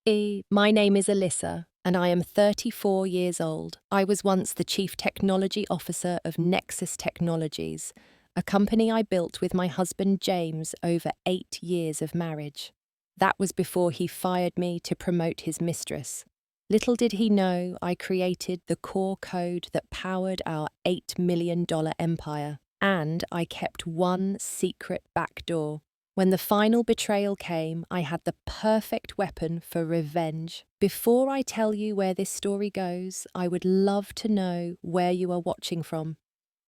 My name is Alyssa, and I am 34 years old. I was once the Chief Technology Officer of Nexus Technologies, a company I built with my husband James over 8 years of marriage. That was before he fired me to promote his mistress. Little did he know I created the core code that powered our $8 million empire, and I kept one secret backdoor. When the final betrayal came, I had the perfect weapon for revenge. Before I tell you where this story goes, I would love to know where you are watching from.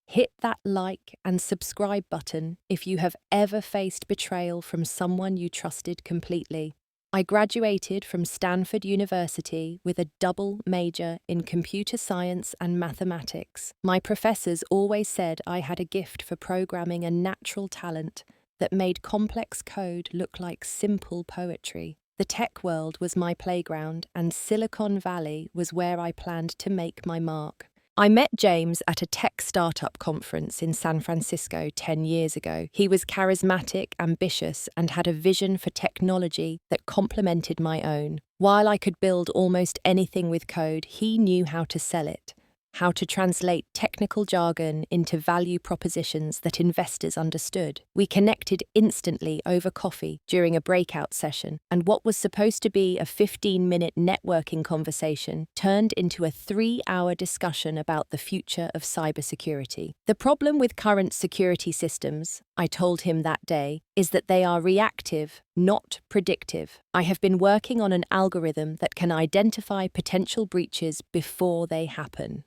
Hit that like and subscribe button if you have ever faced betrayal from someone you trusted completely. I graduated from Stanford University with a double major in computer science and mathematics. My professors always said I had a gift for programming, a natural talent that made complex code look like simple poetry. The tech world was my playground, and Silicon Valley was where I planned to make my mark. I met James at a tech startup conference in San Francisco 10 years ago. He was charismatic, ambitious, and had a vision for technology that complemented my own. While I could build almost anything with code, he knew how to sell it, how to translate technical jargon into value propositions that investors understood. We connected instantly over coffee during a breakout session, and what was supposed to be a 15-minute networking conversation turned into a 3-hour discussion about the future of cybersecurity. The problem with current security systems, I told him that day, is that they are reactive, not predictive. I have been working on an algorithm that can identify potential breaches before they happen.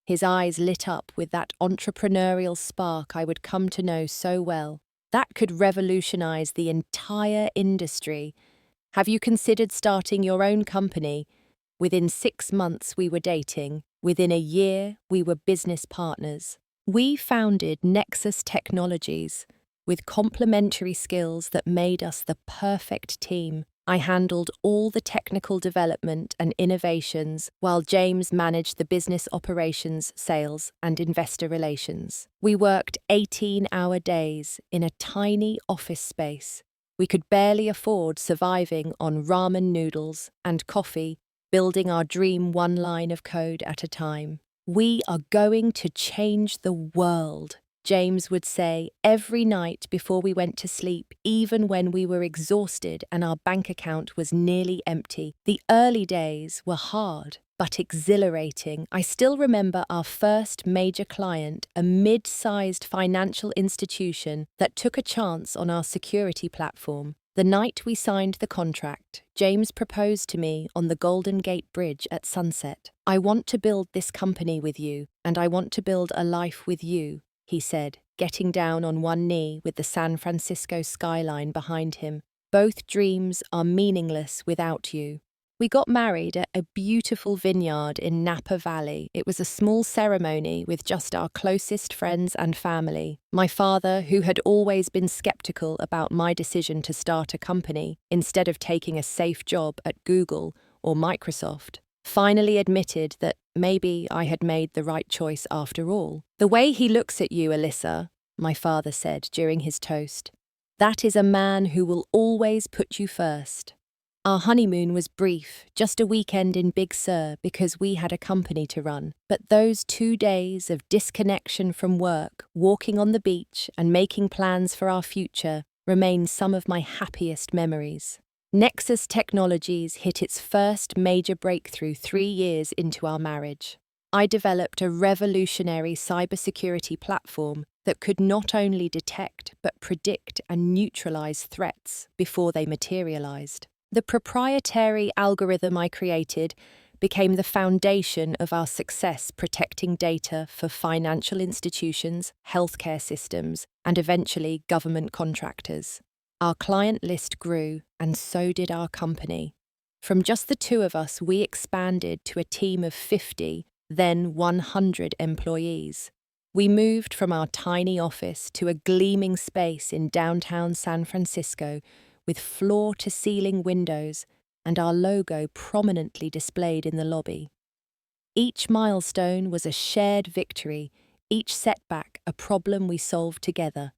His eyes lit up with that entrepreneurial spark I would come to know so well. That could revolutionize the entire industry. Have you considered starting your own company? Within 6 months we were dating. Within a year we were business partners. We founded Nexus Technologies with complementary skills that made us the perfect team. I handled all the technical development and innovations, while James managed the business operations, sales, and investor relations. We worked 18-hour days in a tiny office space. We could barely afford surviving on ramen noodles and coffee, building our dream one line of code at a time. We are going to change the world, James would say every night before we went to sleep, even when we were exhausted and our bank account was nearly empty. The early days were hard, but exhilarating. I still remember our first major client, a mid-sized financial institution that took a chance on our security platform. The night we signed the contract, James proposed to me on the Golden Gate Bridge at sunset. "I want to build this company with you, and I want to build a life with you," he said, getting down on one knee with the San Francisco skyline behind him. "Both dreams are meaningless without you." We got married at a beautiful vineyard in Napa Valley. It was a small ceremony with just our closest friends and family. My father, who had always been skeptical about my decision to start a company instead of taking a safe job at Google or Microsoft, finally admitted that maybe I had made the right choice after all. "The way he looks at you, Alyssa," my father said during his toast, "that is a man who will always put you first." Our honeymoon was brief, just a weekend in Big Sur because we had a company to run. But those 2 days of disconnection from work, walking on the beach and making plans for our future remain some of my happiest memories. Nexus Technologies hit its first major breakthrough 3 years into our marriage. I developed a revolutionary cybersecurity platform that could not only detect but predict and neutralize threats before they materialized. The proprietary algorithm I created became the foundation of our success protecting data for financial institutions, healthcare systems, and eventually government contractors. Our client list grew, and so did our company. From just the two of us, we expanded to a team of 50, then 100 employees. We moved from our tiny office to a gleaming space in downtown San Francisco with floor-to-ceiling windows and our logo prominently displayed in the lobby. Each milestone was a shared victory, each setback a problem we solved together.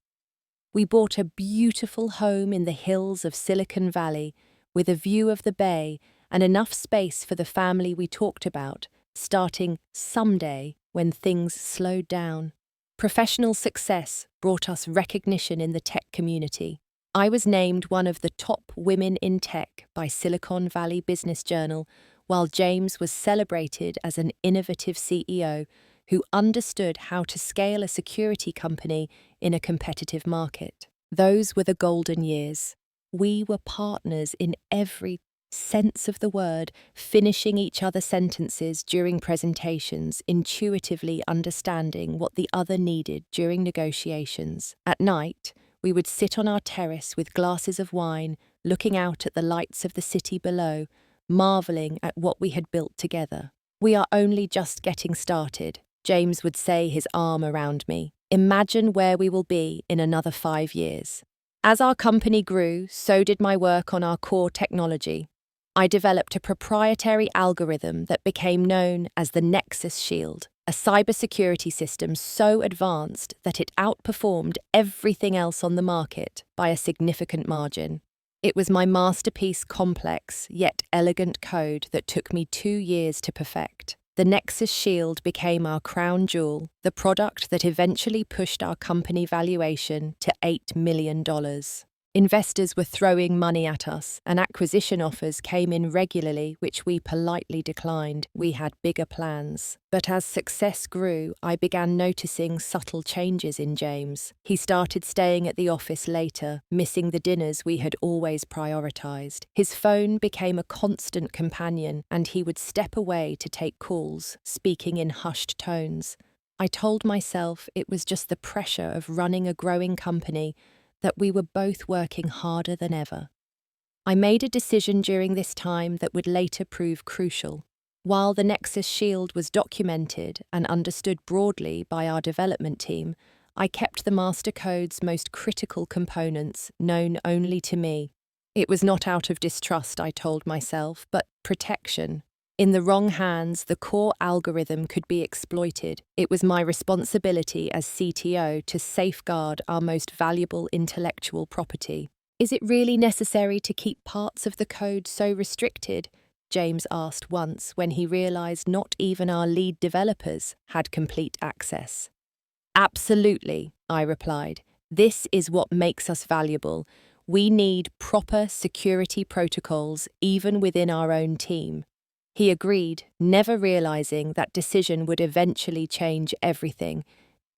We bought a beautiful home in the hills of Silicon Valley with a view of the bay and enough space for the family we talked about, starting someday when things slowed down. Professional success brought us recognition in the tech community. I was named one of the top women in tech by Silicon Valley Business Journal, while James was celebrated as an innovative CEO who understood how to scale a security company in a competitive market. Those were the golden years. We were partners in every sense of the word, finishing each other's sentences during presentations, intuitively understanding what the other needed during negotiations. At night, we would sit on our terrace with glasses of wine, looking out at the lights of the city below, marveling at what we had built together. "We are only just getting started," James would say, his arm around me. "Imagine where we will be in another 5 years." As our company grew, so did my work on our core technology. I developed a proprietary algorithm that became known as the Nexus Shield, a cybersecurity system so advanced that it outperformed everything else on the market by a significant margin. It was my masterpiece, complex yet elegant code that took me 2 years to perfect. The Nexus Shield became our crown jewel, the product that eventually pushed our company valuation to $8 million. Investors were throwing money at us, and acquisition offers came in regularly, which we politely declined. We had bigger plans. But as success grew, I began noticing subtle changes in James. He started staying at the office later, missing the dinners we had always prioritized. His phone became a constant companion, and he would step away to take calls, speaking in hushed tones. I told myself it was just the pressure of running a growing company, that we were both working harder than ever. I made a decision during this time that would later prove crucial. While the Nexus Shield was documented and understood broadly by our development team, I kept the master code's most critical components known only to me. It was not out of distrust, I told myself, but protection. In the wrong hands, the core algorithm could be exploited. It was my responsibility as CTO to safeguard our most valuable intellectual property. "Is it really necessary to keep parts of the code so restricted?" James asked once when he realized not even our lead developers had complete access. "Absolutely," I replied. "This is what makes us valuable. We need proper security protocols even within our own team." He agreed, never realizing that decision would eventually change everything.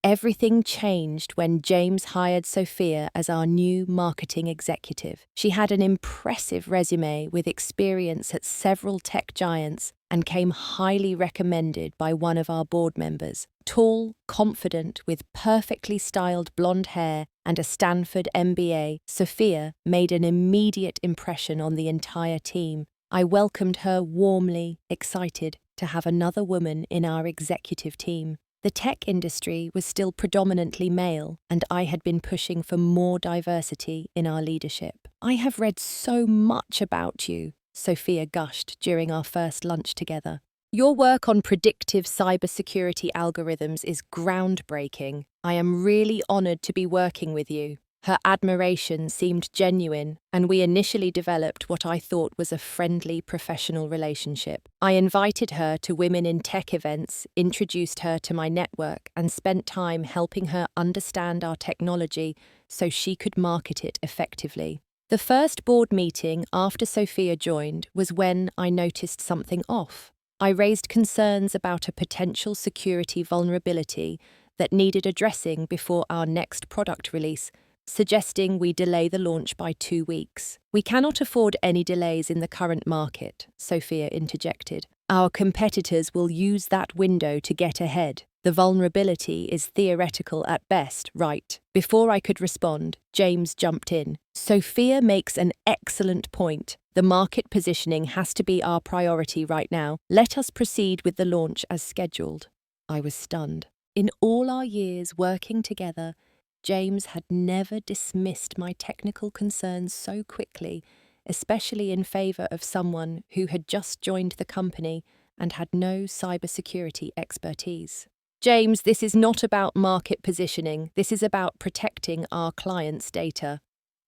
Everything changed when James hired Sophia as our new marketing executive. She had an impressive resume with experience at several tech giants and came highly recommended by one of our board members. Tall, confident, with perfectly styled blonde hair and a Stanford MBA, Sophia made an immediate impression on the entire team. I welcomed her warmly, excited to have another woman in our executive team. The tech industry was still predominantly male, and I had been pushing for more diversity in our leadership. "I have read so much about you," Sophia gushed during our first lunch together. "Your work on predictive cybersecurity algorithms is groundbreaking. I am really honored to be working with you." Her admiration seemed genuine, and we initially developed what I thought was a friendly professional relationship. I invited her to Women in Tech events, introduced her to my network, and spent time helping her understand our technology so she could market it effectively. The first board meeting after Sophia joined was when I noticed something off. I raised concerns about a potential security vulnerability that needed addressing before our next product release, suggesting we delay the launch by 2 weeks. "We cannot afford any delays in the current market," Sophia interjected. "Our competitors will use that window to get ahead. The vulnerability is theoretical at best, right?" Before I could respond, James jumped in. "Sophia makes an excellent point. The market positioning has to be our priority right now. Let us proceed with the launch as scheduled." I was stunned. In all our years working together, James had never dismissed my technical concerns so quickly, especially in favor of someone who had just joined the company and had no cybersecurity expertise. "James, this is not about market positioning. This is about protecting our clients' data,"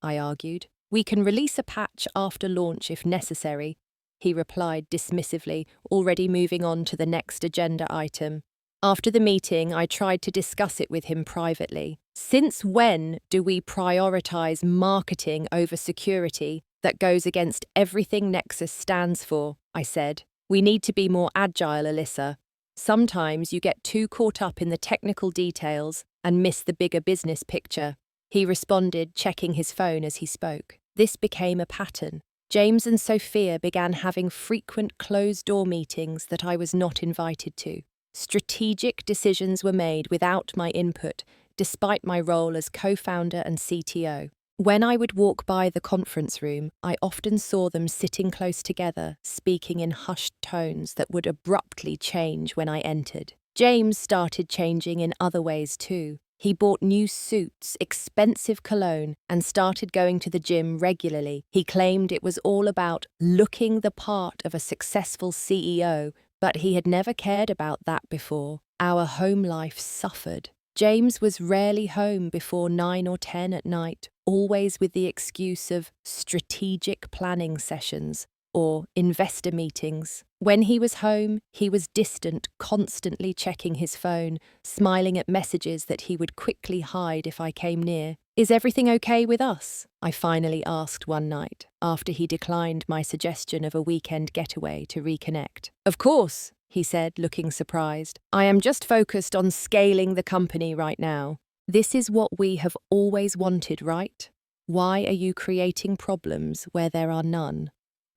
I argued. We can release a patch after launch if necessary, he replied dismissively, already moving on to the next agenda item. After the meeting, I tried to discuss it with him privately. Since when do we prioritize marketing over security that goes against everything Nexus stands for? I said. We need to be more agile, Alyssa. Sometimes you get too caught up in the technical details and miss the bigger business picture. He responded, checking his phone as he spoke. This became a pattern. James and Sophia began having frequent closed-door meetings that I was not invited to. Strategic decisions were made without my input, despite my role as co-founder and CTO. When I would walk by the conference room, I often saw them sitting close together, speaking in hushed tones that would abruptly change when I entered. James started changing in other ways too. He bought new suits, expensive cologne, and started going to the gym regularly. He claimed it was all about looking the part of a successful CEO, but he had never cared about that before. Our home life suffered. James was rarely home before 9 or 10 at night, always with the excuse of strategic planning sessions or investor meetings. When he was home, he was distant, constantly checking his phone, smiling at messages that he would quickly hide if I came near. "Is everything okay with us?" I finally asked one night, after he declined my suggestion of a weekend getaway to reconnect. "Of course," he said, looking surprised. "I am just focused on scaling the company right now. This is what we have always wanted, right? Why are you creating problems where there are none?"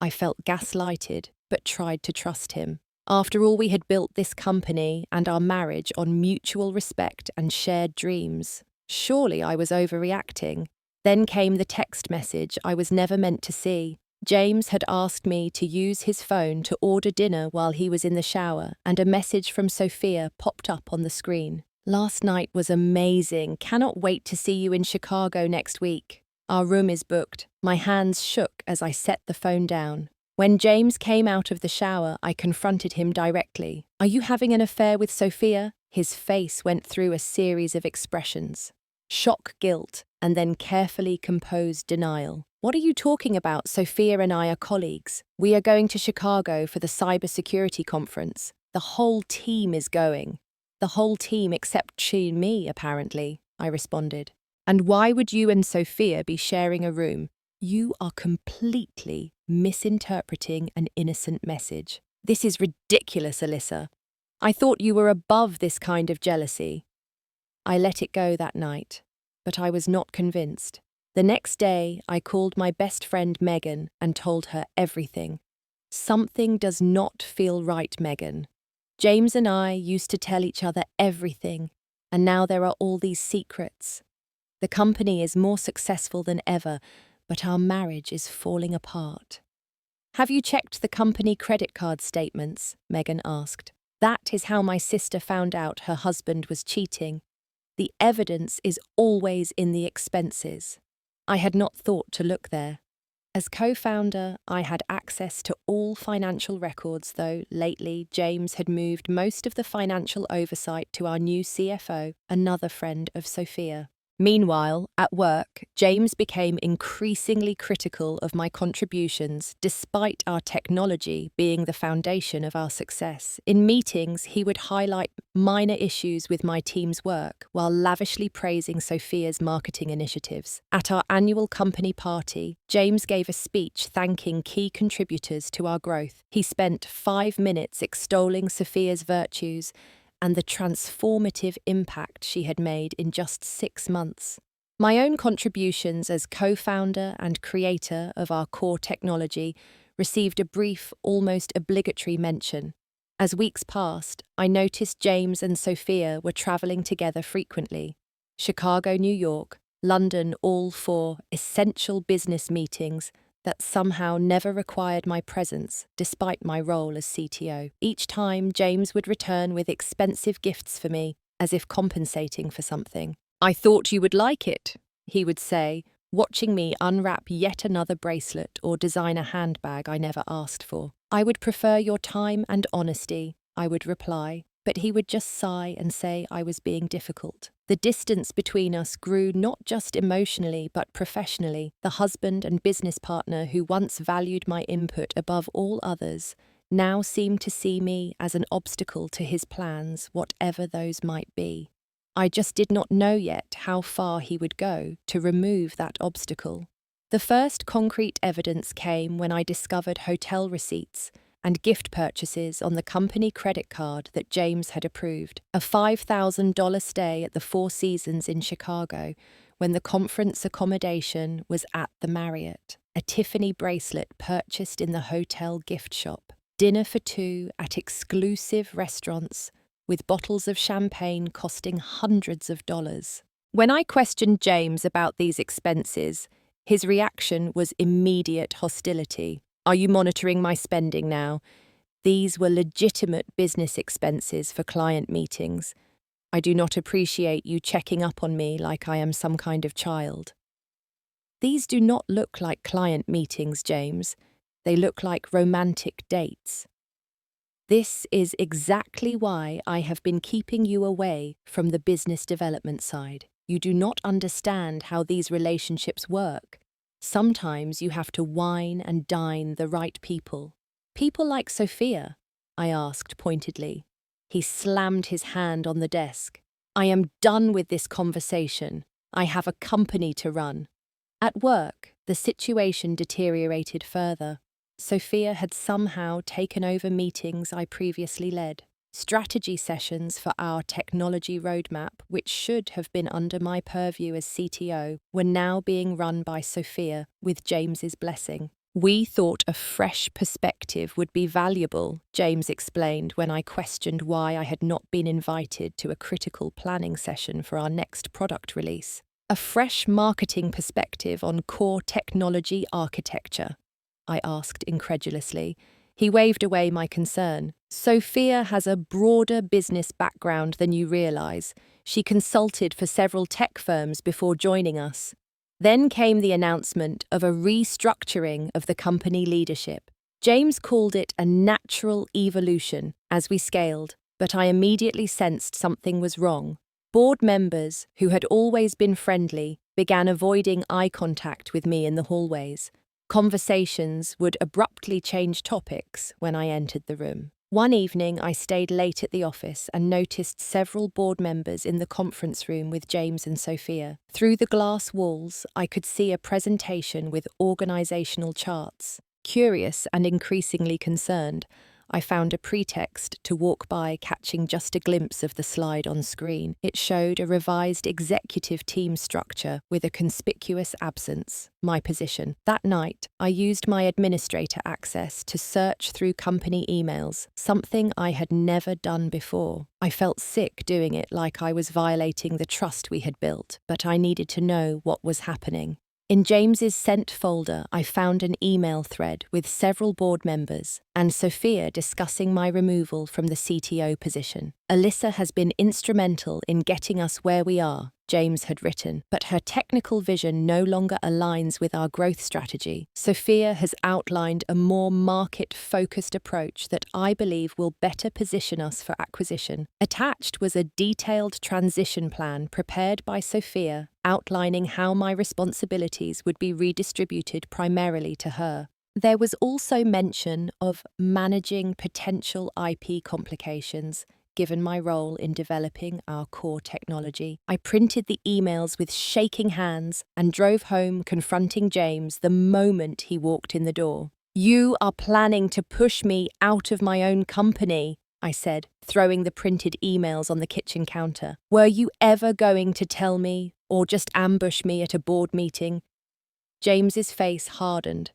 I felt gaslighted, but tried to trust him. After all, we had built this company and our marriage on mutual respect and shared dreams. Surely I was overreacting. Then came the text message I was never meant to see. James had asked me to use his phone to order dinner while he was in the shower, and a message from Sophia popped up on the screen. "Last night was amazing. Cannot wait to see you in Chicago next week. Our room is booked." My hands shook as I set the phone down. When James came out of the shower, I confronted him directly. "Are you having an affair with Sophia?" His face went through a series of expressions. Shock, guilt, and then carefully composed denial. "What are you talking about? Sophia and I are colleagues. We are going to Chicago for the cybersecurity conference. The whole team is going." "The whole team except she and me, apparently," I responded. "And why would you and Sophia be sharing a room?" "You are completely misinterpreting an innocent message. This is ridiculous, Alyssa. I thought you were above this kind of jealousy." I let it go that night, but I was not convinced. The next day, I called my best friend Megan and told her everything. "Something does not feel right, Megan. James and I used to tell each other everything, and now there are all these secrets. The company is more successful than ever, but our marriage is falling apart." "Have you checked the company credit card statements?" Megan asked. "That is how my sister found out her husband was cheating. The evidence is always in the expenses." I had not thought to look there. As co-founder, I had access to all financial records, though lately James had moved most of the financial oversight to our new CFO, another friend of Sophia. Meanwhile, at work, James became increasingly critical of my contributions, despite our technology being the foundation of our success. In meetings, he would highlight minor issues with my team's work, while lavishly praising Sophia's marketing initiatives. At our annual company party, James gave a speech thanking key contributors to our growth. He spent 5 minutes extolling Sophia's virtues and the transformative impact she had made in just 6 months. My own contributions as co-founder and creator of our core technology received a brief, almost obligatory mention. As weeks passed, I noticed James and Sophia were traveling together frequently. Chicago, New York, London, all for essential business meetings that somehow never required my presence, despite my role as CTO. Each time, James would return with expensive gifts for me, as if compensating for something. "I thought you would like it," he would say, watching me unwrap yet another bracelet or design a handbag I never asked for. "I would prefer your time and honesty," I would reply. but he would just sigh and say I was being difficult. The distance between us grew not just emotionally but professionally. The husband and business partner who once valued my input above all others now seemed to see me as an obstacle to his plans, whatever those might be. I just did not know yet how far he would go to remove that obstacle. The first concrete evidence came when I discovered hotel receipts and gift purchases on the company credit card that James had approved. A $5,000 stay at the Four Seasons in Chicago when the conference accommodation was at the Marriott. A Tiffany bracelet purchased in the hotel gift shop. Dinner for two at exclusive restaurants with bottles of champagne costing hundreds of dollars. When I questioned James about these expenses, his reaction was immediate hostility. Are you monitoring my spending now? These were legitimate business expenses for client meetings. I do not appreciate you checking up on me like I am some kind of child. These do not look like client meetings, James. They look like romantic dates. This is exactly why I have been keeping you away from the business development side. You do not understand how these relationships work. Sometimes you have to wine and dine the right people. People like Sophia? I asked pointedly. He slammed his hand on the desk. I am done with this conversation. I have a company to run. At work, the situation deteriorated further. Sophia had somehow taken over meetings I previously led. Strategy sessions for our technology roadmap, which should have been under my purview as CTO, were now being run by Sophia with James's blessing. We thought a fresh perspective would be valuable, James explained when I questioned why I had not been invited to a critical planning session for our next product release. A fresh marketing perspective on core technology architecture, I asked incredulously. He waved away my concern. Sophia has a broader business background than you realize. She consulted for several tech firms before joining us. Then came the announcement of a restructuring of the company leadership. James called it a natural evolution as we scaled, but I immediately sensed something was wrong. Board members, who had always been friendly, began avoiding eye contact with me in the hallways. Conversations would abruptly change topics when I entered the room. One evening, I stayed late at the office and noticed several board members in the conference room with James and Sophia. Through the glass walls, I could see a presentation with organizational charts. Curious and increasingly concerned, I found a pretext to walk by, catching just a glimpse of the slide on screen. It showed a revised executive team structure with a conspicuous absence, my position. That night, I used my administrator access to search through company emails, something I had never done before. I felt sick doing it, like I was violating the trust we had built, but I needed to know what was happening. In James's sent folder, I found an email thread with several board members and Sophia discussing my removal from the CTO position. Alyssa has been instrumental in getting us where we are, James had written, but her technical vision no longer aligns with our growth strategy. Sophia has outlined a more market-focused approach that I believe will better position us for acquisition. Attached was a detailed transition plan prepared by Sophia, outlining how my responsibilities would be redistributed primarily to her. There was also mention of managing potential IP complications, given my role in developing our core technology. I printed the emails with shaking hands and drove home confronting James the moment he walked in the door. "You are planning to push me out of my own company," I said, throwing the printed emails on the kitchen counter. "Were you ever going to tell me, or just ambush me at a board meeting?" James's face hardened,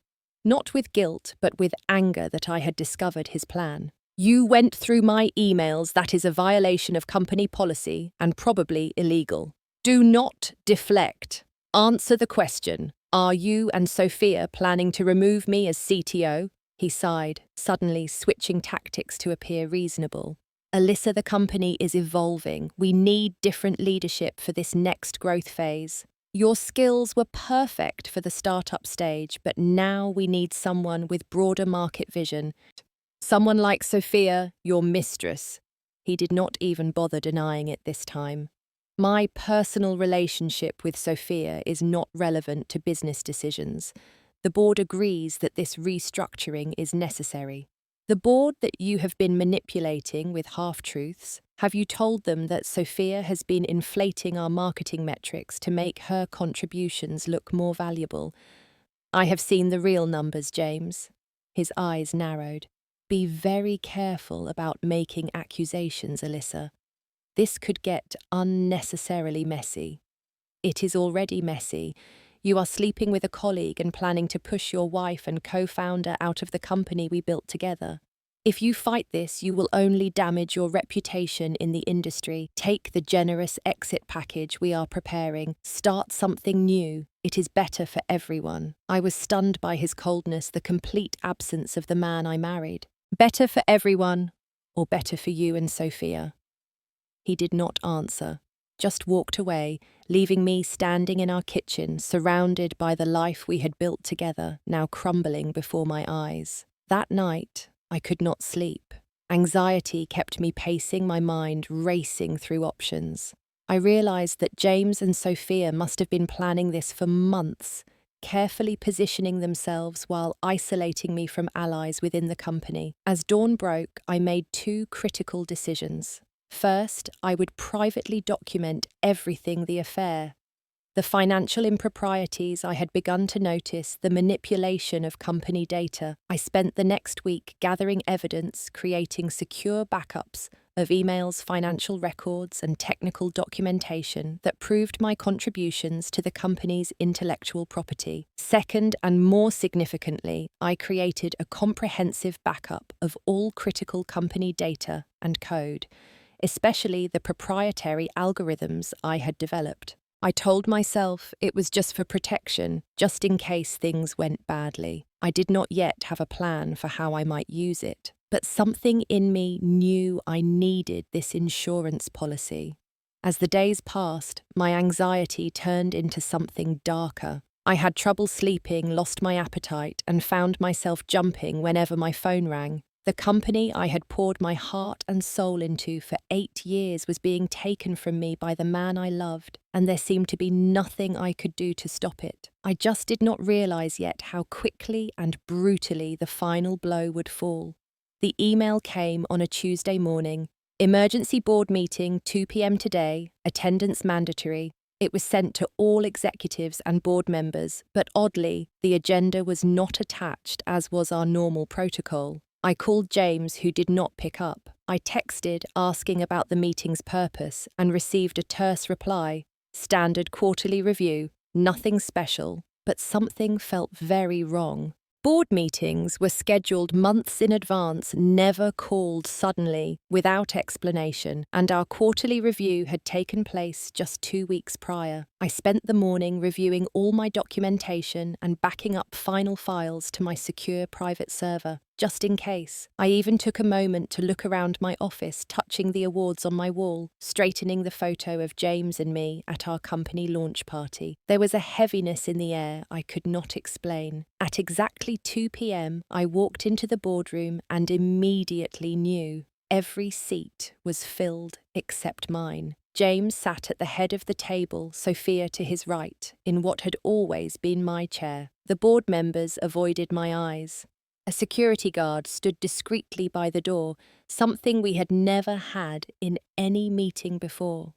not with guilt, but with anger that I had discovered his plan. "You went through my emails. That is a violation of company policy and probably illegal. Do not deflect. Answer the question. Are you and Sophia planning to remove me as CTO?" He sighed, suddenly switching tactics to appear reasonable. "Alyssa, the company is evolving. We need different leadership for this next growth phase. Your skills were perfect for the startup stage, but now we need someone with broader market vision. Someone like Sophia, your mistress." He did not even bother denying it this time. My personal relationship with Sophia is not relevant to business decisions. The board agrees that this restructuring is necessary. The board that you have been manipulating with half-truths, have you told them that Sophia has been inflating our marketing metrics to make her contributions look more valuable? I have seen the real numbers, James. His eyes narrowed. Be very careful about making accusations, Alyssa. This could get unnecessarily messy. It is already messy. You are sleeping with a colleague and planning to push your wife and co-founder out of the company we built together. If you fight this, you will only damage your reputation in the industry. Take the generous exit package we are preparing. Start something new. It is better for everyone. I was stunned by his coldness, the complete absence of the man I married. Better for everyone, or better for you and Sophia? He did not answer, just walked away, leaving me standing in our kitchen, surrounded by the life we had built together, now crumbling before my eyes. That night, I could not sleep. Anxiety kept me pacing, my mind racing through options. I realized that James and Sophia must have been planning this for months, carefully positioning themselves while isolating me from allies within the company. As dawn broke, I made two critical decisions. First, I would privately document everything the affair. The financial improprieties I had begun to notice, the manipulation of company data. I spent the next week gathering evidence, creating secure backups of emails, financial records, and technical documentation that proved my contributions to the company's intellectual property. Second, and more significantly, I created a comprehensive backup of all critical company data and code, especially the proprietary algorithms I had developed. I told myself it was just for protection, just in case things went badly. I did not yet have a plan for how I might use it, but something in me knew I needed this insurance policy. As the days passed, my anxiety turned into something darker. I had trouble sleeping, lost my appetite, and found myself jumping whenever my phone rang. The company I had poured my heart and soul into for 8 years was being taken from me by the man I loved, and there seemed to be nothing I could do to stop it. I just did not realize yet how quickly and brutally the final blow would fall. The email came on a Tuesday morning. Emergency board meeting, 2 p.m. today, attendance mandatory. It was sent to all executives and board members, but oddly, the agenda was not attached as was our normal protocol. I called James, who did not pick up. I texted asking about the meeting's purpose and received a terse reply. Standard quarterly review, nothing special, but something felt very wrong. Board meetings were scheduled months in advance, never called suddenly, without explanation, and our quarterly review had taken place just 2 weeks prior. I spent the morning reviewing all my documentation and backing up final files to my secure private server, just in case. I even took a moment to look around my office, touching the awards on my wall, straightening the photo of James and me at our company launch party. There was a heaviness in the air I could not explain. At exactly 2 p.m, I walked into the boardroom and immediately knew every seat was filled except mine. James sat at the head of the table, Sophia to his right, in what had always been my chair. The board members avoided my eyes. A security guard stood discreetly by the door, something we had never had in any meeting before.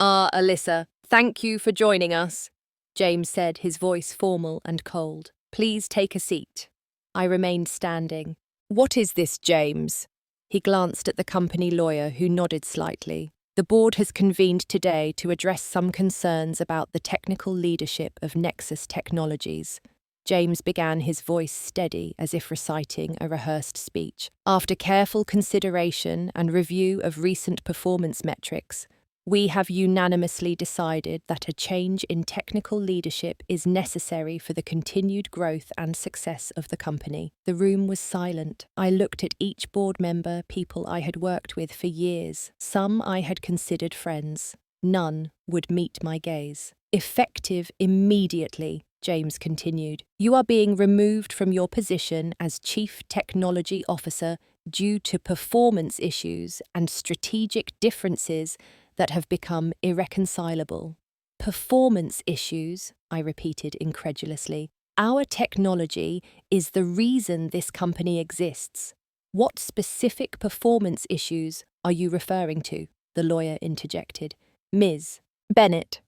Alyssa, thank you for joining us, James said, his voice formal and cold. Please take a seat. I remained standing. What is this, James? He glanced at the company lawyer, who nodded slightly. The board has convened today to address some concerns about the technical leadership of Nexus Technologies. James began, his voice steady as if reciting a rehearsed speech. After careful consideration and review of recent performance metrics, we have unanimously decided that a change in technical leadership is necessary for the continued growth and success of the company. The room was silent. I looked at each board member, people I had worked with for years. Some I had considered friends. None would meet my gaze. Effective immediately, James continued. You are being removed from your position as Chief Technology Officer due to performance issues and strategic differences that have become irreconcilable. Performance issues, I repeated incredulously. Our technology is the reason this company exists. What specific performance issues are you referring to? The lawyer interjected. Ms. Bennett.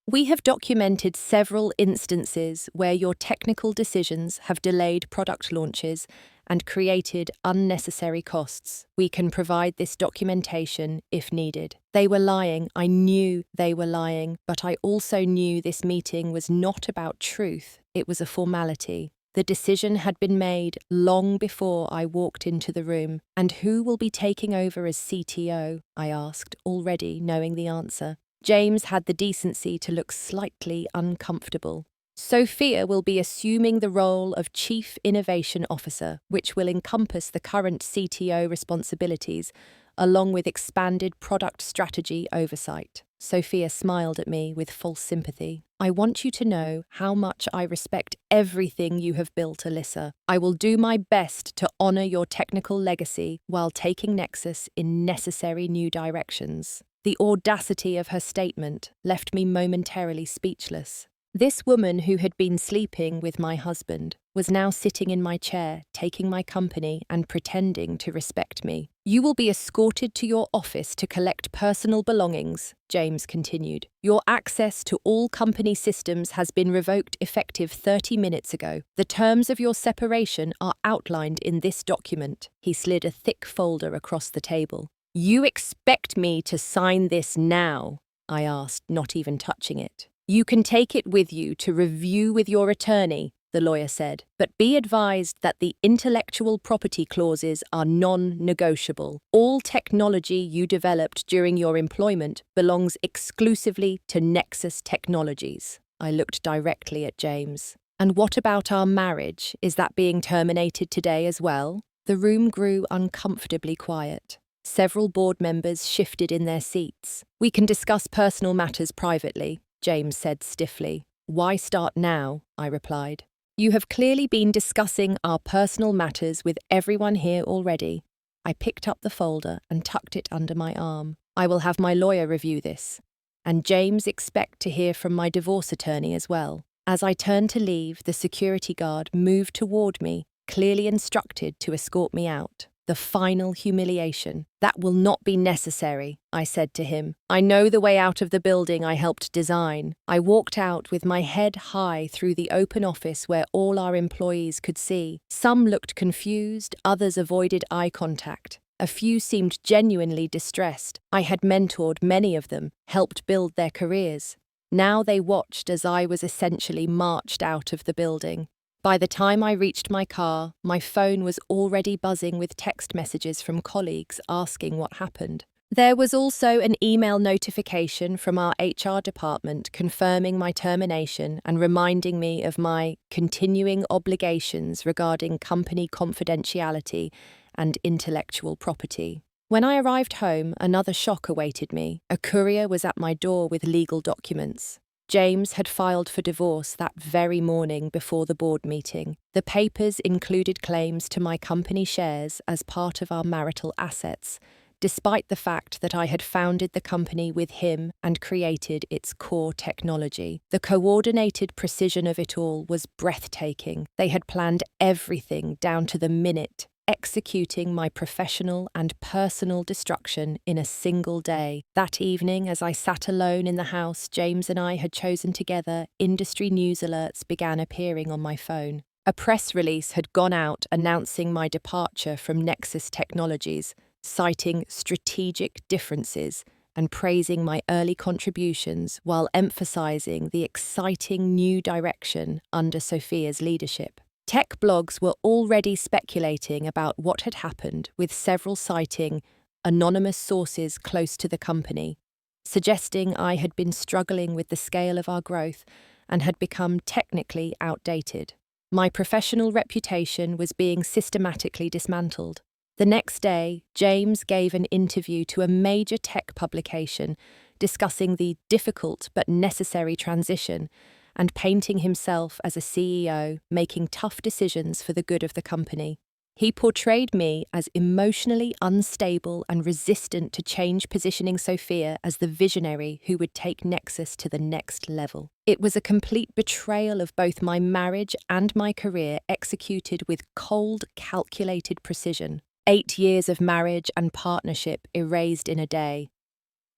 We have documented several instances where your technical decisions have delayed product launches and created unnecessary costs. We can provide this documentation if needed. They were lying. I knew they were lying, but I also knew this meeting was not about truth. It was a formality. The decision had been made long before I walked into the room. And who will be taking over as CTO? I asked, already knowing the answer. James had the decency to look slightly uncomfortable. Sophia will be assuming the role of Chief Innovation Officer, which will encompass the current CTO responsibilities, along with expanded product strategy oversight. Sophia smiled at me with false sympathy. I want you to know how much I respect everything you have built, Alyssa. I will do my best to honor your technical legacy while taking Nexus in necessary new directions. The audacity of her statement left me momentarily speechless. This woman who had been sleeping with my husband was now sitting in my chair, taking my company and pretending to respect me. You will be escorted to your office to collect personal belongings, James continued. Your access to all company systems has been revoked effective 30 minutes ago. The terms of your separation are outlined in this document. He slid a thick folder across the table. You expect me to sign this now? I asked, not even touching it. You can take it with you to review with your attorney, the lawyer said, but be advised that the intellectual property clauses are non-negotiable. All technology you developed during your employment belongs exclusively to Nexus Technologies. I looked directly at James. And what about our marriage? Is that being terminated today as well? The room grew uncomfortably quiet. Several board members shifted in their seats. We can discuss personal matters privately, James said stiffly. Why start now? I replied. You have clearly been discussing our personal matters with everyone here already. I picked up the folder and tucked it under my arm. I will have my lawyer review this. And James expect to hear from my divorce attorney as well. As I turned to leave, the security guard moved toward me, clearly instructed to escort me out. The final humiliation. That will not be necessary, I said to him. I know the way out of the building I helped design. I walked out with my head high through the open office where all our employees could see. Some looked confused, others avoided eye contact. A few seemed genuinely distressed. I had mentored many of them, helped build their careers. Now they watched as I was essentially marched out of the building. By the time I reached my car, my phone was already buzzing with text messages from colleagues asking what happened. There was also an email notification from our HR department confirming my termination and reminding me of my continuing obligations regarding company confidentiality and intellectual property. When I arrived home, another shock awaited me. A courier was at my door with legal documents. James had filed for divorce that very morning before the board meeting. The papers included claims to my company shares as part of our marital assets, despite the fact that I had founded the company with him and created its core technology. The coordinated precision of it all was breathtaking. They had planned everything down to the minute, executing my professional and personal destruction in a single day. That evening, as I sat alone in the house James and I had chosen together, industry news alerts began appearing on my phone. A press release had gone out announcing my departure from Nexus Technologies, citing strategic differences and praising my early contributions while emphasizing the exciting new direction under Sophia's leadership. Tech blogs were already speculating about what had happened, with several citing anonymous sources close to the company, suggesting I had been struggling with the scale of our growth and had become technically outdated. My professional reputation was being systematically dismantled. The next day, James gave an interview to a major tech publication discussing the difficult but necessary transition and painting himself as a CEO, making tough decisions for the good of the company. He portrayed me as emotionally unstable and resistant to change, positioning Sophia as the visionary who would take Nexus to the next level. It was a complete betrayal of both my marriage and my career, executed with cold, calculated precision. 8 years of marriage and partnership erased in a day.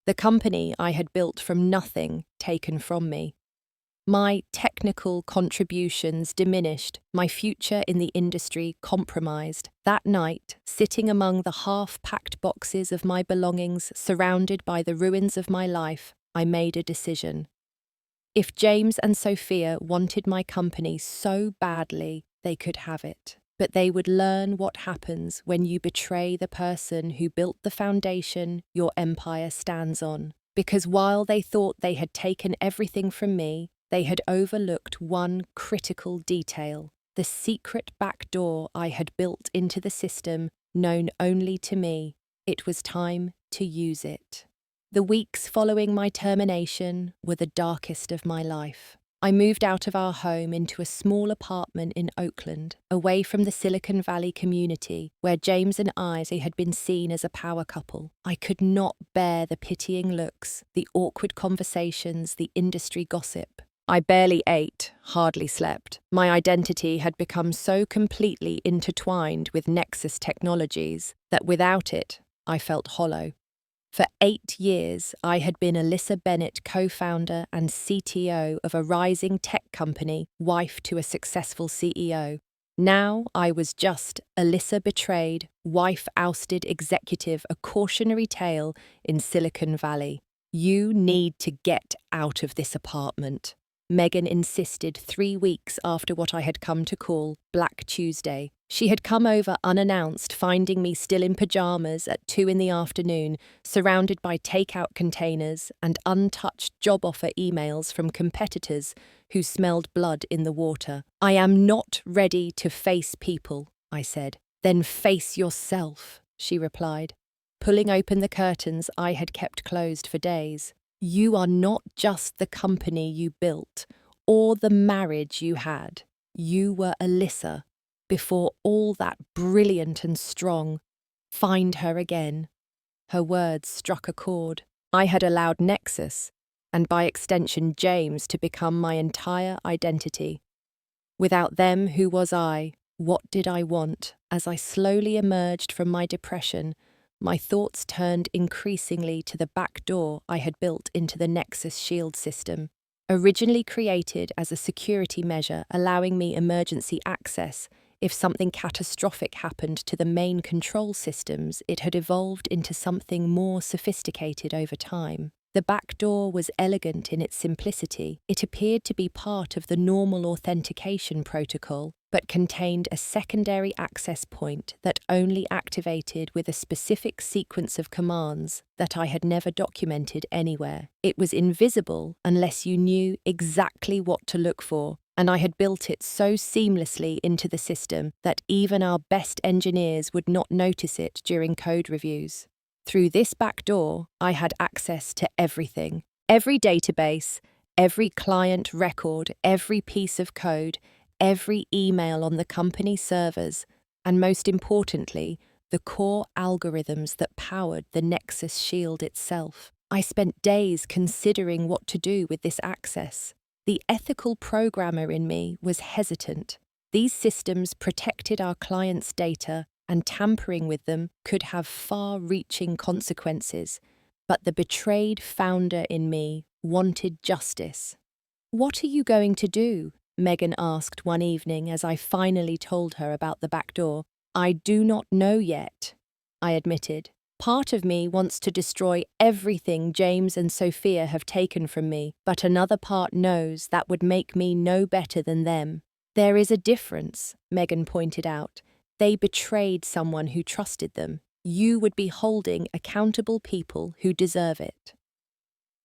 The company I had built from nothing taken from me. My technical contributions diminished, my future in the industry compromised. That night, sitting among the half-packed boxes of my belongings, surrounded by the ruins of my life, I made a decision. If James and Sophia wanted my company so badly, they could have it. But they would learn what happens when you betray the person who built the foundation your empire stands on. Because while they thought they had taken everything from me, they had overlooked one critical detail: the secret back door I had built into the system, known only to me. It was time to use it. The weeks following my termination were the darkest of my life. I moved out of our home into a small apartment in Oakland, away from the Silicon Valley community, where James and I had been seen as a power couple. I could not bear the pitying looks, the awkward conversations, the industry gossip. I barely ate, hardly slept. My identity had become so completely intertwined with Nexus Technologies that without it, I felt hollow. For 8 years, I had been Alyssa Bennett, co-founder and CTO of a rising tech company, wife to a successful CEO. Now I was just Alyssa betrayed, wife ousted executive, a cautionary tale in Silicon Valley. You need to get out of this apartment, Megan insisted 3 weeks after what I had come to call Black Tuesday. She had come over unannounced, finding me still in pajamas at 2 in the afternoon, surrounded by takeout containers and untouched job offer emails from competitors who smelled blood in the water. "I am not ready to face people," I said. "Then face yourself," she replied, pulling open the curtains I had kept closed for days. "You are not just the company you built, or the marriage you had. You were Alyssa, before all that, brilliant and strong. Find her again." Her words struck a chord. I had allowed Nexus, and by extension James, to become my entire identity. Without them, who was I? What did I want? As I slowly emerged from my depression, my thoughts turned increasingly to the back door I had built into the Nexus Shield system. Originally created as a security measure allowing me emergency access if something catastrophic happened to the main control systems, it had evolved into something more sophisticated over time. The back door was elegant in its simplicity. It appeared to be part of the normal authentication protocol, but contained a secondary access point that only activated with a specific sequence of commands that I had never documented anywhere. It was invisible unless you knew exactly what to look for, and I had built it so seamlessly into the system that even our best engineers would not notice it during code reviews. Through this back door, I had access to everything. Every database, every client record, every piece of code, every email on the company servers, and most importantly, the core algorithms that powered the Nexus Shield itself. I spent days considering what to do with this access. The ethical programmer in me was hesitant. These systems protected our clients' data, and tampering with them could have far-reaching consequences, but the betrayed founder in me wanted justice. "What are you going to do?" Megan asked one evening as I finally told her about the back door. "I do not know yet," I admitted. "Part of me wants to destroy everything James and Sophia have taken from me, but another part knows that would make me no better than them." "There is a difference," Megan pointed out. "They betrayed someone who trusted them. You would be holding accountable people who deserve it."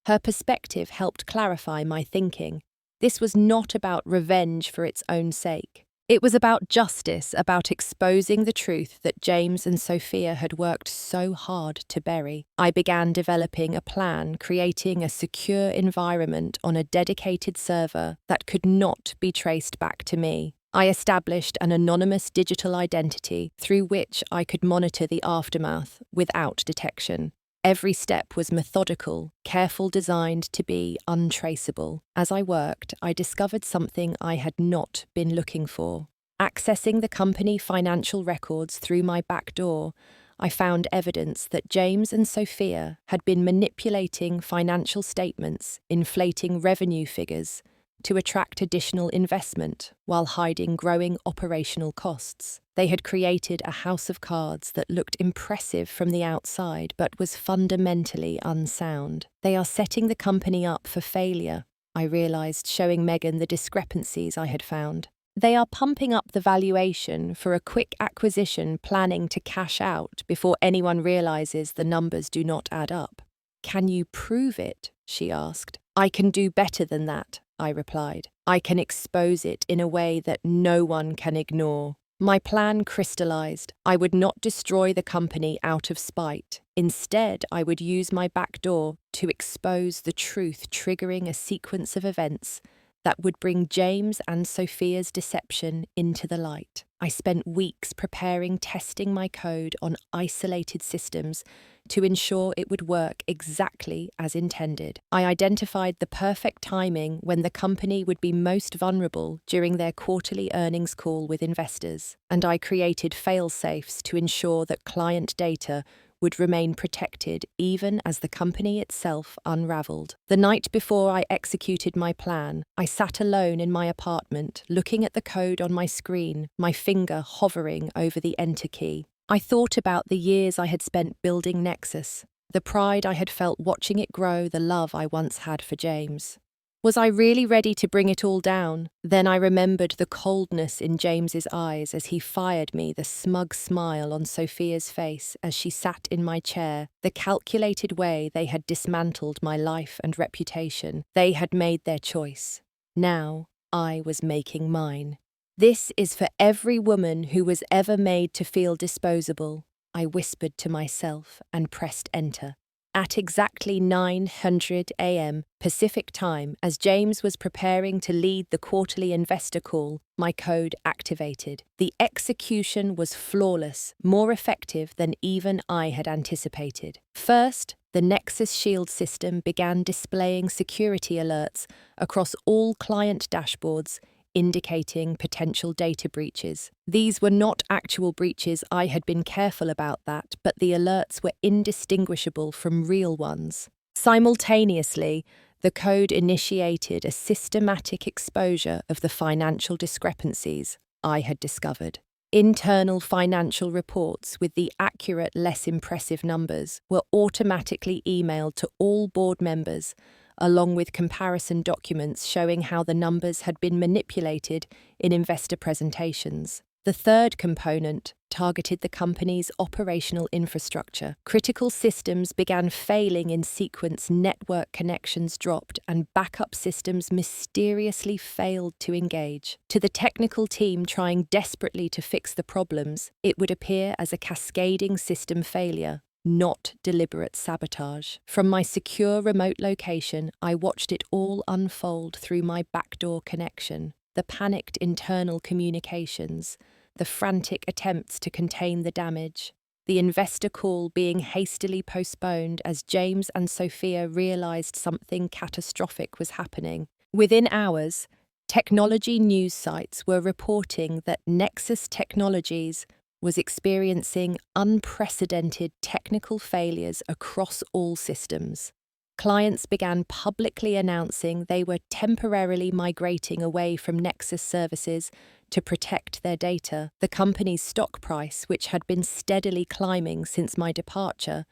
Her perspective helped clarify my thinking. This was not about revenge for its own sake. It was about justice, about exposing the truth that James and Sophia had worked so hard to bury. I began developing a plan, creating a secure environment on a dedicated server that could not be traced back to me. I established an anonymous digital identity through which I could monitor the aftermath without detection. Every step was methodical, careful, designed to be untraceable. As I worked, I discovered something I had not been looking for. Accessing the company financial records through my back door, I found evidence that James and Sophia had been manipulating financial statements, inflating revenue figures, to attract additional investment while hiding growing operational costs. They had created a house of cards that looked impressive from the outside but was fundamentally unsound. They are setting the company up for failure, I realized, showing Megan the discrepancies I had found. They are pumping up the valuation for a quick acquisition, planning to cash out before anyone realizes the numbers do not add up. "Can you prove it?" she asked. "I can do better than that," I replied. "I can expose it in a way that no one can ignore." My plan crystallized. I would not destroy the company out of spite. Instead, I would use my back door to expose the truth, triggering a sequence of events that would bring James and Sophia's deception into the light. I spent weeks preparing, testing my code on isolated systems to ensure it would work exactly as intended. I identified the perfect timing when the company would be most vulnerable during their quarterly earnings call with investors, and I created fail-safes to ensure that client data would remain protected even as the company itself unraveled. The night before I executed my plan, I sat alone in my apartment, looking at the code on my screen, my finger hovering over the enter key. I thought about the years I had spent building Nexus, the pride I had felt watching it grow, the love I once had for James. Was I really ready to bring it all down? Then I remembered the coldness in James's eyes as he fired me, the smug smile on Sophia's face as she sat in my chair, the calculated way they had dismantled my life and reputation. They had made their choice. Now I was making mine. "This is for every woman who was ever made to feel disposable," I whispered to myself and pressed enter. At exactly 9:00 a.m. Pacific time, as James was preparing to lead the quarterly investor call, my code activated. The execution was flawless, more effective than even I had anticipated. First, the Nexus Shield system began displaying security alerts across all client dashboards, indicating potential data breaches. These were not actual breaches, I had been careful about that, but the alerts were indistinguishable from real ones. Simultaneously, the code initiated a systematic exposure of the financial discrepancies I had discovered. Internal financial reports with the accurate, less impressive numbers were automatically emailed to all board members, along with comparison documents showing how the numbers had been manipulated in investor presentations. The third component targeted the company's operational infrastructure. Critical systems began failing in sequence, network connections dropped, and backup systems mysteriously failed to engage. To the technical team trying desperately to fix the problems, it would appear as a cascading system failure, not deliberate sabotage. From my secure remote location, I watched it all unfold through my backdoor connection. The panicked internal communications, the frantic attempts to contain the damage, the investor call being hastily postponed as James and Sophia realized something catastrophic was happening. Within hours, technology news sites were reporting that Nexus Technologies was experiencing unprecedented technical failures across all systems. Clients began publicly announcing they were temporarily migrating away from Nexus services to protect their data. The company's stock price, which had been steadily climbing since my departure,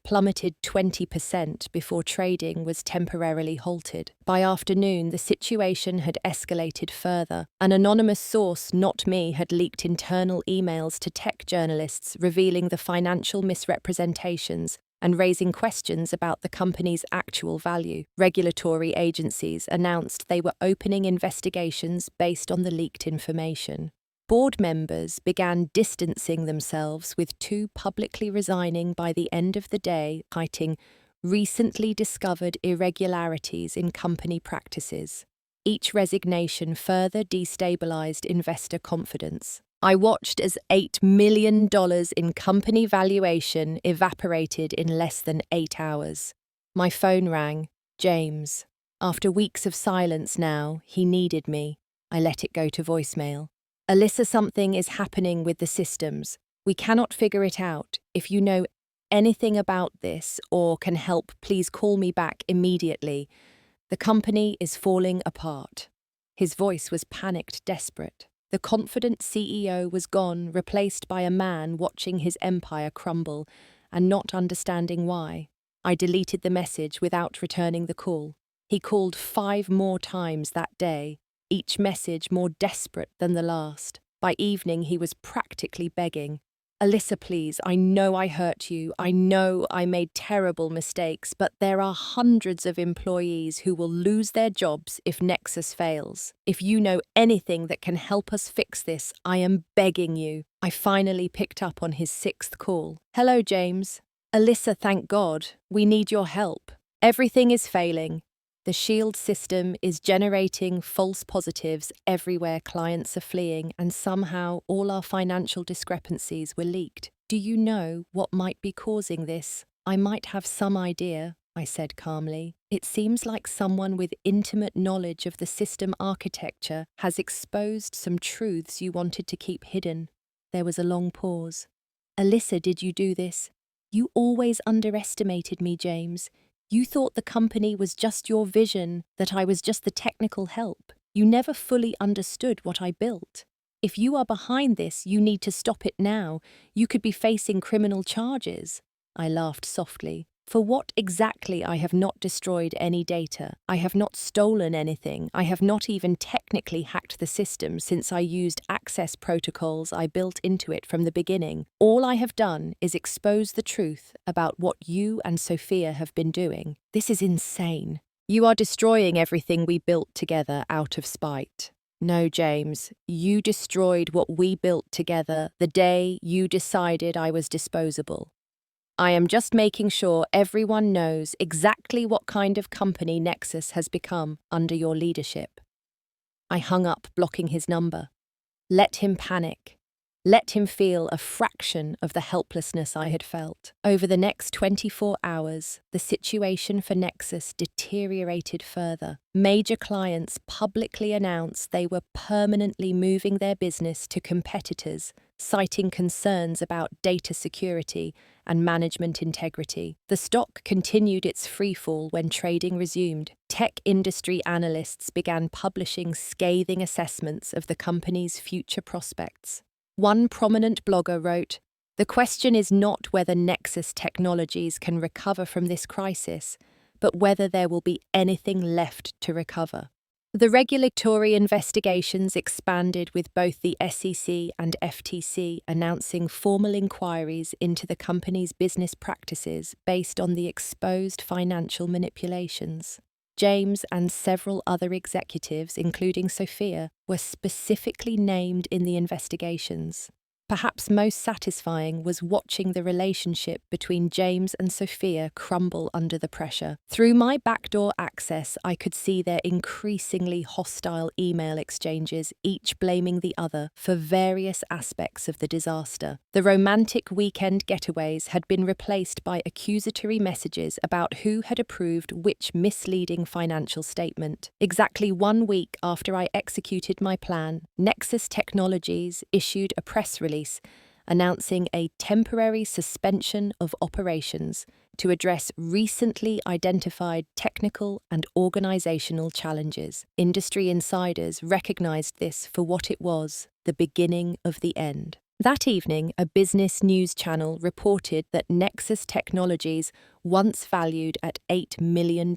plummeted 20% before trading was temporarily halted. By afternoon, the situation had escalated further. An anonymous source, not me, had leaked internal emails to tech journalists revealing the financial misrepresentations and raising questions about the company's actual value. Regulatory agencies announced they were opening investigations based on the leaked information. Board members began distancing themselves, with two publicly resigning by the end of the day, citing recently discovered irregularities in company practices. Each resignation further destabilized investor confidence. I watched as $8 million in company valuation evaporated in less than 8 hours. My phone rang. James. After weeks of silence now, he needed me. I let it go to voicemail. Alyssa, something is happening with the systems. We cannot figure it out. If you know anything about this or can help, please call me back immediately. The company is falling apart. His voice was panicked, desperate. The confident CEO was gone, replaced by a man watching his empire crumble and not understanding why. I deleted the message without returning the call. He called 5 more times that day, each message more desperate than the last. By evening, he was practically begging. Alyssa, please, I know I hurt you. I know I made terrible mistakes, but there are hundreds of employees who will lose their jobs if Nexus fails. If you know anything that can help us fix this, I am begging you. I finally picked up on his 6th call. Hello, James. Alyssa, thank God. We need your help. Everything is failing. The Shield system is generating false positives everywhere, clients are fleeing, and somehow all our financial discrepancies were leaked. Do you know what might be causing this? I might have some idea, I said calmly. It seems like someone with intimate knowledge of the system architecture has exposed some truths you wanted to keep hidden. There was a long pause. Alyssa, did you do this? You always underestimated me, James. You thought the company was just your vision, that I was just the technical help. You never fully understood what I built. If you are behind this, you need to stop it now. You could be facing criminal charges. I laughed softly. For what exactly? I have not destroyed any data. I have not stolen anything. I have not even technically hacked the system since I used access protocols I built into it from the beginning. All I have done is expose the truth about what you and Sophia have been doing. This is insane. You are destroying everything we built together out of spite. No, James, you destroyed what we built together the day you decided I was disposable. I am just making sure everyone knows exactly what kind of company Nexus has become under your leadership. I hung up, blocking his number. Let him panic. Let him feel a fraction of the helplessness I had felt. Over the next 24 hours, the situation for Nexus deteriorated further. Major clients publicly announced they were permanently moving their business to competitors, citing concerns about data security and management integrity. The stock continued its freefall when trading resumed. Tech industry analysts began publishing scathing assessments of the company's future prospects. One prominent blogger wrote, "The question is not whether Nexus Technologies can recover from this crisis, but whether there will be anything left to recover." The regulatory investigations expanded, with both the SEC and FTC announcing formal inquiries into the company's business practices based on the exposed financial manipulations. James and several other executives, including Sophia, were specifically named in the investigations. Perhaps most satisfying was watching the relationship between James and Sophia crumble under the pressure. Through my backdoor access, I could see their increasingly hostile email exchanges, each blaming the other for various aspects of the disaster. The romantic weekend getaways had been replaced by accusatory messages about who had approved which misleading financial statement. Exactly 1 week after I executed my plan, Nexus Technologies issued a press release announcing a temporary suspension of operations to address recently identified technical and organizational challenges. Industry insiders recognized this for what it was, the beginning of the end. That evening, a business news channel reported that Nexus Technologies, once valued at $8 million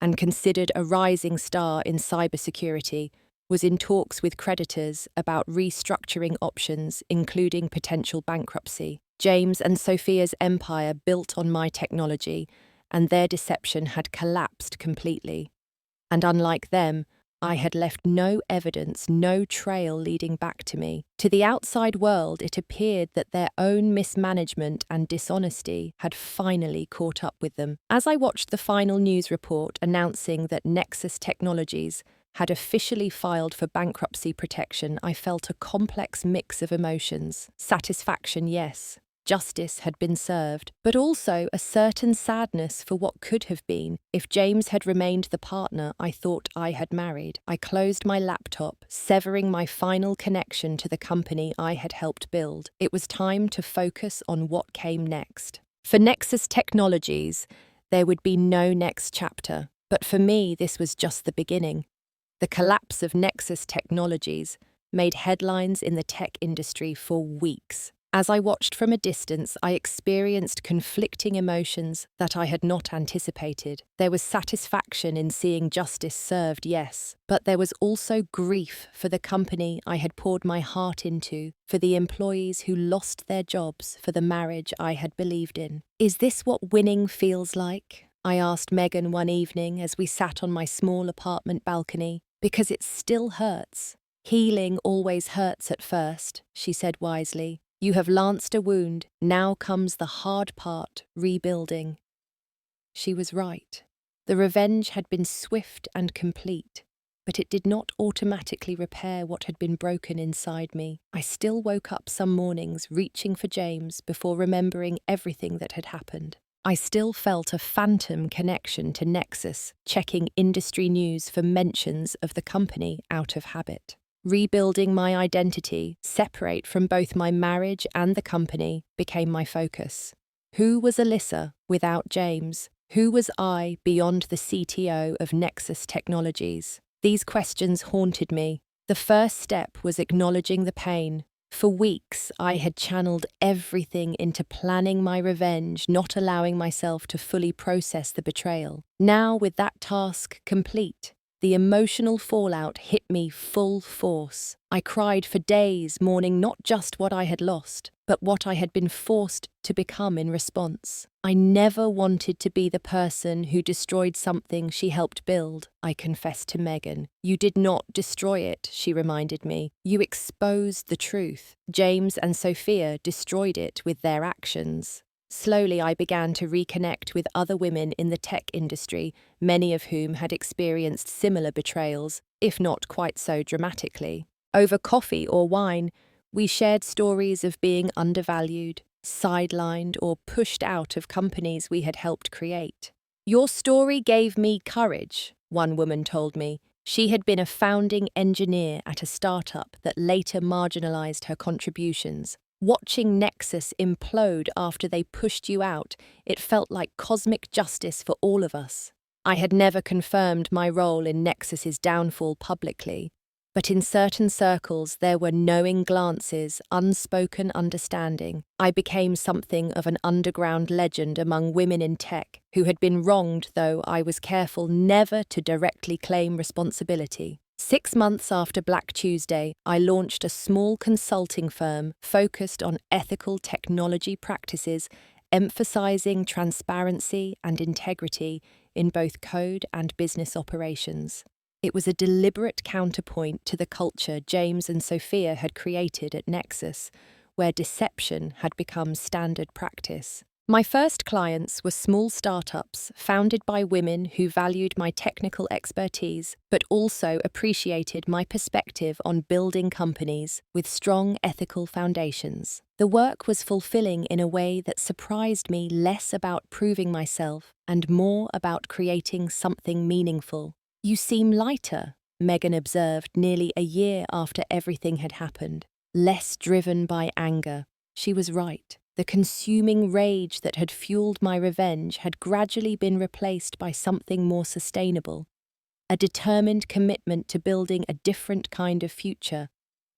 and considered a rising star in cybersecurity, was in talks with creditors about restructuring options, including potential bankruptcy. James and Sophia's empire built on my technology, and their deception had collapsed completely. And unlike them, I had left no evidence, no trail leading back to me. To the outside world, it appeared that their own mismanagement and dishonesty had finally caught up with them. As I watched the final news report announcing that Nexus Technologies had officially filed for bankruptcy protection, I felt a complex mix of emotions. Satisfaction, yes. Justice had been served, but also a certain sadness for what could have been if James had remained the partner I thought I had married. I closed my laptop, severing my final connection to the company I had helped build. It was time to focus on what came next. For Nexus Technologies, there would be no next chapter, but for me, this was just the beginning. The collapse of Nexus Technologies made headlines in the tech industry for weeks. As I watched from a distance, I experienced conflicting emotions that I had not anticipated. There was satisfaction in seeing justice served, yes, but there was also grief for the company I had poured my heart into, for the employees who lost their jobs, for the marriage I had believed in. Is this what winning feels like? I asked Megan one evening as we sat on my small apartment balcony. Because it still hurts. Healing always hurts at first, she said wisely. You have lanced a wound, now comes the hard part, rebuilding. She was right. The revenge had been swift and complete, but it did not automatically repair what had been broken inside me. I still woke up some mornings reaching for James before remembering everything that had happened. I still felt a phantom connection to Nexus, checking industry news for mentions of the company out of habit. Rebuilding my identity, separate from both my marriage and the company, became my focus. Who was Alyssa without James? Who was I beyond the CTO of Nexus Technologies? These questions haunted me. The first step was acknowledging the pain. For weeks, I had channeled everything into planning my revenge, not allowing myself to fully process the betrayal. Now, with that task complete, the emotional fallout hit me full force. I cried for days, mourning not just what I had lost, but what I had been forced to become in response. I never wanted to be the person who destroyed something she helped build, I confessed to Megan. You did not destroy it, she reminded me. You exposed the truth. James and Sophia destroyed it with their actions. Slowly, I began to reconnect with other women in the tech industry, many of whom had experienced similar betrayals, if not quite so dramatically. Over coffee or wine, we shared stories of being undervalued, sidelined, or pushed out of companies we had helped create. Your story gave me courage, one woman told me. She had been a founding engineer at a startup that later marginalized her contributions. Watching Nexus implode after they pushed you out, it felt like cosmic justice for all of us. I had never confirmed my role in Nexus's downfall publicly, but in certain circles there were knowing glances, unspoken understanding. I became something of an underground legend among women in tech who had been wronged, though I was careful never to directly claim responsibility. 6 months after Black Tuesday, I launched a small consulting firm focused on ethical technology practices, emphasizing transparency and integrity in both code and business operations. It was a deliberate counterpoint to the culture James and Sophia had created at Nexus, where deception had become standard practice. My first clients were small startups founded by women who valued my technical expertise, but also appreciated my perspective on building companies with strong ethical foundations. The work was fulfilling in a way that surprised me, less about proving myself and more about creating something meaningful. You seem lighter, Megan observed nearly a year after everything had happened. Less driven by anger. She was right. The consuming rage that had fueled my revenge had gradually been replaced by something more sustainable, a determined commitment to building a different kind of future,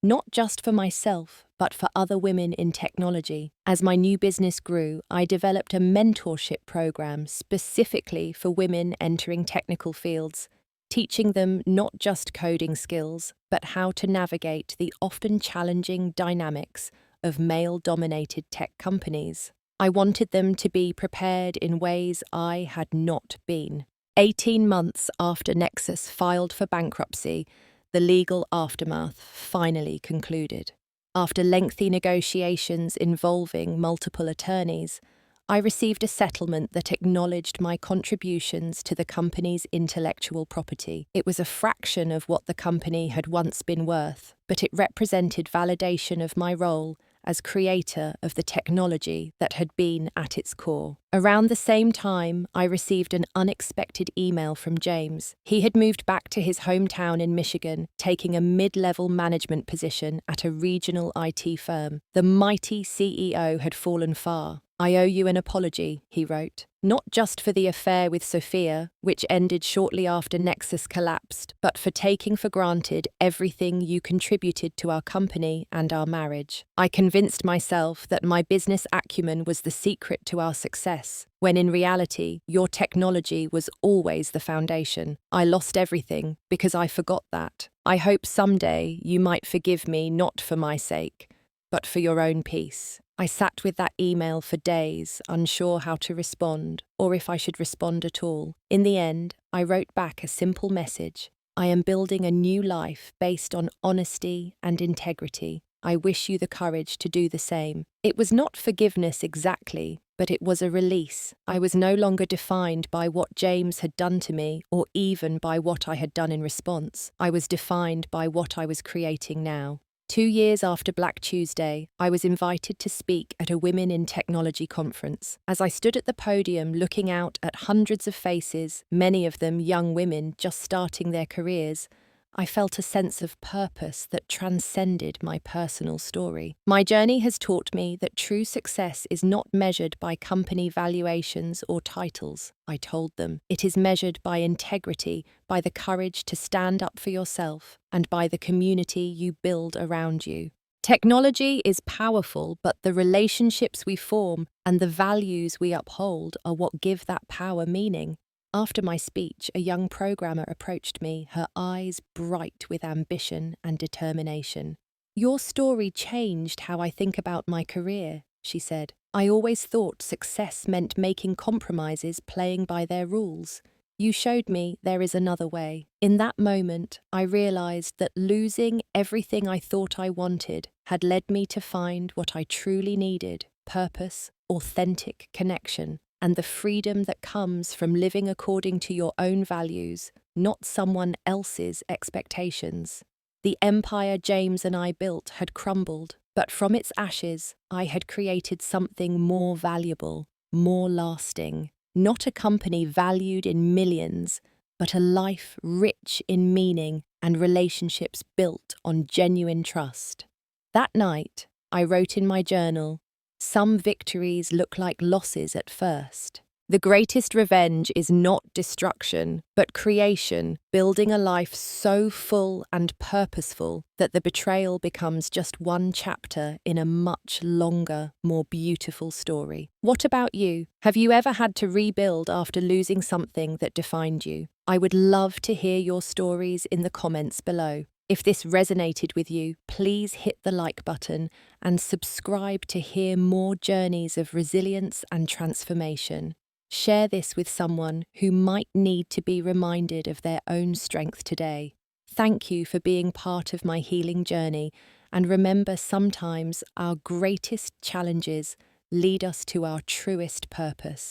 not just for myself, but for other women in technology. As my new business grew, I developed a mentorship program specifically for women entering technical fields, teaching them not just coding skills, but how to navigate the often challenging dynamics of male-dominated tech companies. I wanted them to be prepared in ways I had not been. 18 months after Nexus filed for bankruptcy, the legal aftermath finally concluded. After lengthy negotiations involving multiple attorneys, I received a settlement that acknowledged my contributions to the company's intellectual property. It was a fraction of what the company had once been worth, but it represented validation of my role as creator of the technology that had been at its core. Around the same time, I received an unexpected email from James. He had moved back to his hometown in Michigan, taking a mid-level management position at a regional IT firm. The mighty CEO had fallen far. "I owe you an apology," he wrote. "Not just for the affair with Sophia, which ended shortly after Nexus collapsed, but for taking for granted everything you contributed to our company and our marriage. I convinced myself that my business acumen was the secret to our success, when in reality, your technology was always the foundation. I lost everything because I forgot that. I hope someday you might forgive me not for my sake, but for your own peace." I sat with that email for days, unsure how to respond, or if I should respond at all. In the end, I wrote back a simple message. "I am building a new life based on honesty and integrity. I wish you the courage to do the same." It was not forgiveness exactly, but it was a release. I was no longer defined by what James had done to me, or even by what I had done in response. I was defined by what I was creating now. 2 years after Black Tuesday, I was invited to speak at a Women in Technology conference. As I stood at the podium looking out at hundreds of faces, many of them young women just starting their careers, I felt a sense of purpose that transcended my personal story. My journey has taught me that true success is not measured by company valuations or titles, I told them. It is measured by integrity, by the courage to stand up for yourself, and by the community you build around you. Technology is powerful, but the relationships we form and the values we uphold are what give that power meaning. After my speech, a young programmer approached me, her eyes bright with ambition and determination. "Your story changed how I think about my career," she said. "I always thought success meant making compromises, playing by their rules. You showed me there is another way." In that moment, I realized that losing everything I thought I wanted had led me to find what I truly needed: purpose, authentic connection, and the freedom that comes from living according to your own values, not someone else's expectations. The empire James and I built had crumbled, but from its ashes, I had created something more valuable, more lasting. Not a company valued in millions, but a life rich in meaning and relationships built on genuine trust. That night, I wrote in my journal, "Some victories look like losses at first. The greatest revenge is not destruction, but creation, building a life so full and purposeful that the betrayal becomes just one chapter in a much longer, more beautiful story." What about you? Have you ever had to rebuild after losing something that defined you? I would love to hear your stories in the comments below. If this resonated with you, please hit the like button and subscribe to hear more journeys of resilience and transformation. Share this with someone who might need to be reminded of their own strength today. Thank you for being part of my healing journey, and remember, sometimes our greatest challenges lead us to our truest purpose.